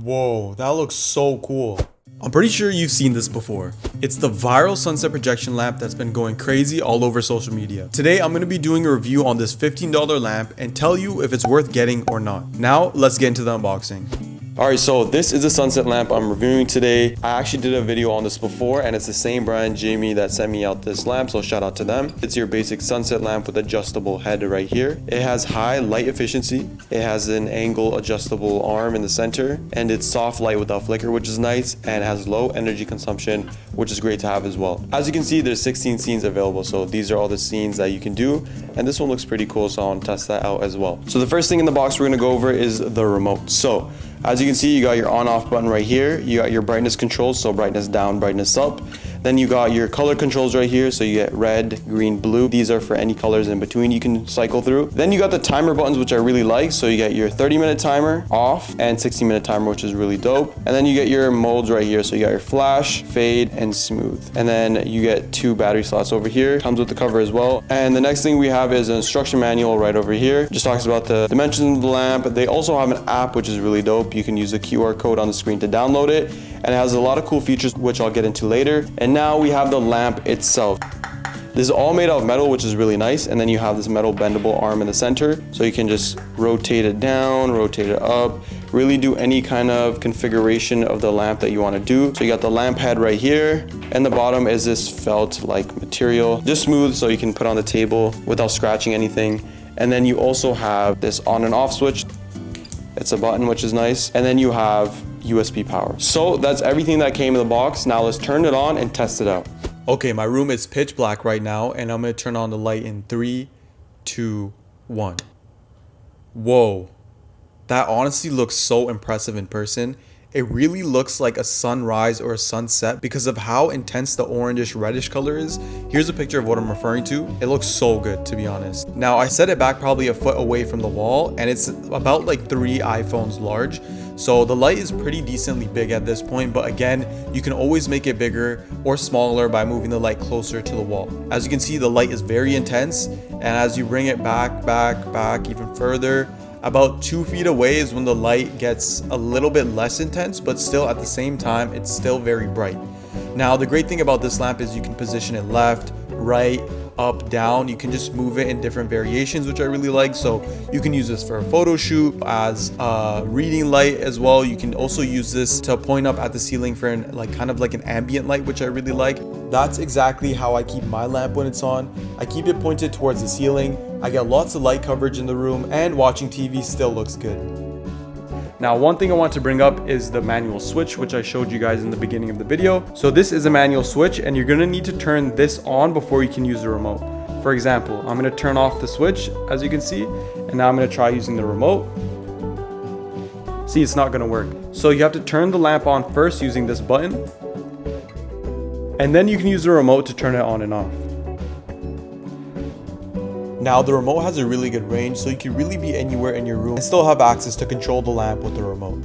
Whoa, that looks so cool. I'm pretty sure you've seen this before. It's the viral sunset projection lamp that's been going crazy all over social media. Today, I'm going to be doing a review on this $15 lamp and tell you if it's worth getting or not. Now, let's get into the unboxing. Alright, so this is a sunset lamp I'm reviewing today. I actually did a video on this before, and it's the same brand, Jamie, that sent me out this lamp, so shout out to them. It's your basic sunset lamp with adjustable head right here. It has high light efficiency. It has an angle adjustable arm in the center, and it's soft light without flicker, which is nice, and has low energy consumption, which is great to have as well. As you can see, there's 16 scenes available, so these are all the scenes that you can do, and this one looks pretty cool, so I want to test that out as well. So the first thing in the box we're going to go over is the remote. So as you can see, you got your on-off button right here. You got your brightness controls, so brightness down, brightness up. Then you got your color controls right here, so you get red, green, blue. These are for any colors in between you can cycle through. Then you got the timer buttons, which I really like. So you get your 30-minute timer off and 60-minute timer, which is really dope. And then you get your modes right here. So you got your flash, fade, and smooth. And then you get 2 battery slots over here. Comes with the cover as well. And the next thing we have is an instruction manual right over here. Just talks about the dimensions of the lamp. They also have an app, which is really dope. You can use the QR code on the screen to download it. And it has a lot of cool features, which I'll get into later. And now we have the lamp itself. This is all made out of metal, which is really nice. And then you have this metal bendable arm in the center. So you can just rotate it down, rotate it up, really do any kind of configuration of the lamp that you want to do. So you got the lamp head right here. And the bottom is this felt-like material. Just smooth, so you can put on the table without scratching anything. And then you also have this on and off switch. It's a button, which is nice. And then you have USB power. So that's everything that came in the box. Now let's turn it on and test it out. Okay, my room is pitch black right now, and I'm gonna turn on the light in 3, 2, 1. Whoa, that honestly looks so impressive in person. It really looks like a sunrise or a sunset because of how intense the orangish reddish color is. Here's a picture of what I'm referring to. It looks so good, to be honest. Now, I set it back probably a foot away from the wall, and it's about like 3 iPhones large. So the light is pretty decently big at this point, but again, you can always make it bigger or smaller by moving the light closer to the wall. As you can see, the light is very intense, and as you bring it back even further, about 2 feet away is when the light gets a little bit less intense, but still at the same time, it's still very bright. Now, the great thing about this lamp is you can position it left, right, up, down. You can just move it in different variations, which I really like. So you can use this for a photo shoot, as a reading light as well. You can also use this to point up at the ceiling for kind of like an ambient light, which I really like. That's exactly how I keep my lamp when it's on. I keep it pointed towards the ceiling. I get lots of light coverage in the room, and watching TV still looks good. Now, one thing I want to bring up is the manual switch, which I showed you guys in the beginning of the video. So this is a manual switch, and you're gonna need to turn this on before you can use the remote. For example, I'm gonna turn off the switch, as you can see, and now I'm gonna try using the remote. See, it's not gonna work. So you have to turn the lamp on first using this button, and then you can use the remote to turn it on and off. Now, the remote has a really good range, so you can really be anywhere in your room and still have access to control the lamp with the remote.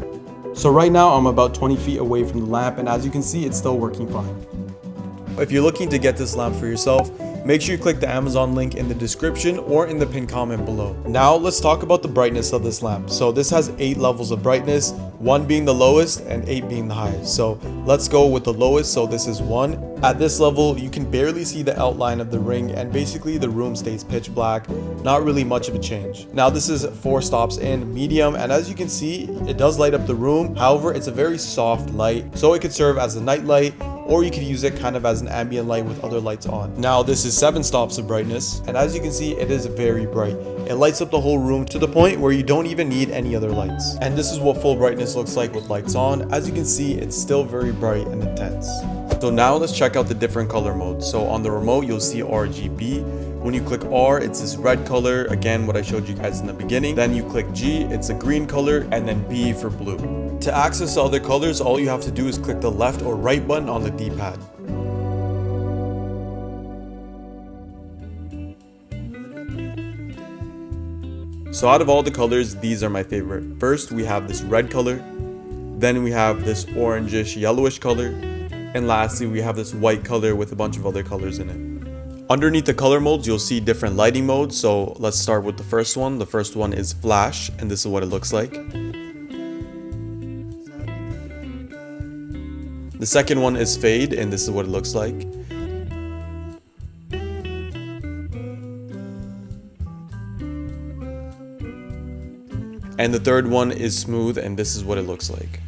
So right now, I'm about 20 feet away from the lamp, and as you can see, it's still working fine. If you're looking to get this lamp for yourself, make sure you click the Amazon link in the description or in the pinned comment below. Now, let's talk about the brightness of this lamp. So this has 8 levels of brightness, 1 being the lowest and 8 being the highest. So let's go with the lowest. So this is 1. At this level, you can barely see the outline of the ring, and basically the room stays pitch black. Not really much of a change. Now this is 4 stops in, medium, and as you can see, it does light up the room. However, it's a very soft light, so it could serve as a night light, or you could use it kind of as an ambient light with other lights on. Now this is 7 stops of brightness, and as you can see, it is very bright. It lights up the whole room to the point where you don't even need any other lights. And this is what full brightness looks like with lights on. As you can see, it's still very bright and intense. So now let's check out the different color modes. So on the remote, you'll see RGB. When you click R, it's this red color, again what I showed you guys in the beginning. Then you click G, it's a green color, and then B for blue. To access the other colors, all you have to do is click the left or right button on the D-pad. So out of all the colors, these are my favorite. First, we have this red color, then we have this orangish yellowish color, and lastly, we have this white color with a bunch of other colors in it. Underneath the color modes, you'll see different lighting modes. So let's start with the first one. The first one is flash, and this is what it looks like. The second one is fade, and this is what it looks like. And the third one is smooth, and this is what it looks like.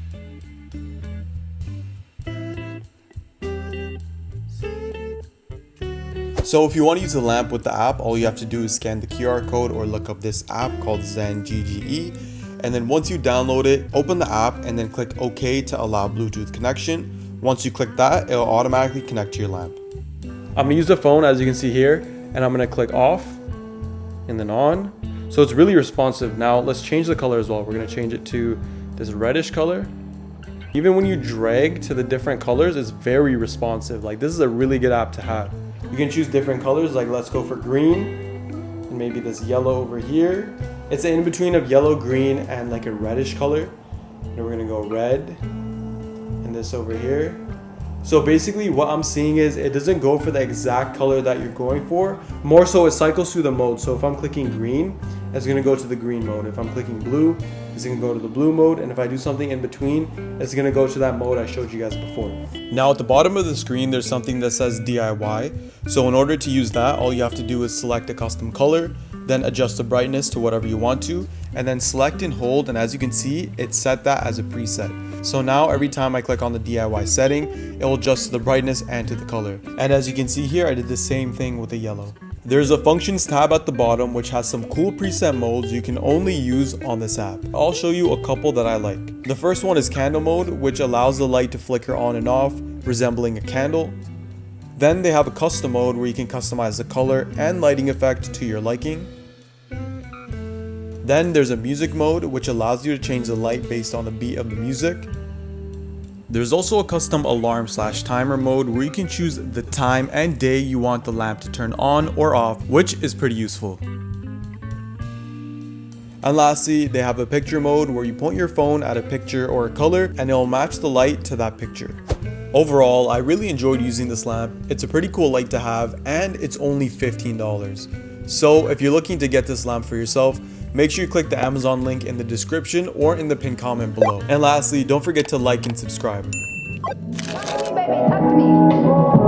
So if you want to use the lamp with the app, all you have to do is scan the QR code or look up this app called Zen GGE. And then once you download it, open the app and then click OK to allow Bluetooth connection. Once you click that, it'll automatically connect to your lamp. I'm going to use the phone, as you can see here, and I'm going to click off and then on. So it's really responsive. Now let's change the color as well. We're going to change it to this reddish color. Even when you drag to the different colors, it's very responsive. Like, this is a really good app to have. You can choose different colors, like let's go for green and maybe this yellow over here. It's in between of yellow, green, and like a reddish color. And we're gonna go red and this over here. So basically what I'm seeing is it doesn't go for the exact color that you're going for. More so it cycles through the mode. So if I'm clicking green, it's gonna go to the green mode. If I'm clicking blue, it's gonna go to the blue mode. And if I do something in between, it's gonna go to that mode I showed you guys before. Now at the bottom of the screen, there's something that says DIY. So in order to use that, all you have to do is select a custom color, then adjust the brightness to whatever you want to, and then select and hold. And as you can see, it's set that as a preset. So now every time I click on the DIY setting, it will adjust to the brightness and to the color. And as you can see here, I did the same thing with the yellow. There's a functions tab at the bottom which has some cool preset modes you can only use on this app. I'll show you a couple that I like. The first one is candle mode, which allows the light to flicker on and off, resembling a candle. Then they have a custom mode where you can customize the color and lighting effect to your liking. Then there's a music mode, which allows you to change the light based on the beat of the music. There's also a custom alarm/timer mode where you can choose the time and day you want the lamp to turn on or off, which is pretty useful. And lastly, they have a picture mode where you point your phone at a picture or a color and it will match the light to that picture. Overall, I really enjoyed using this lamp. It's a pretty cool light to have and it's only $15. So if you're looking to get this lamp for yourself, make sure you click the Amazon link in the description or in the pinned comment below. And lastly, don't forget to like and subscribe. Baby, talk to me.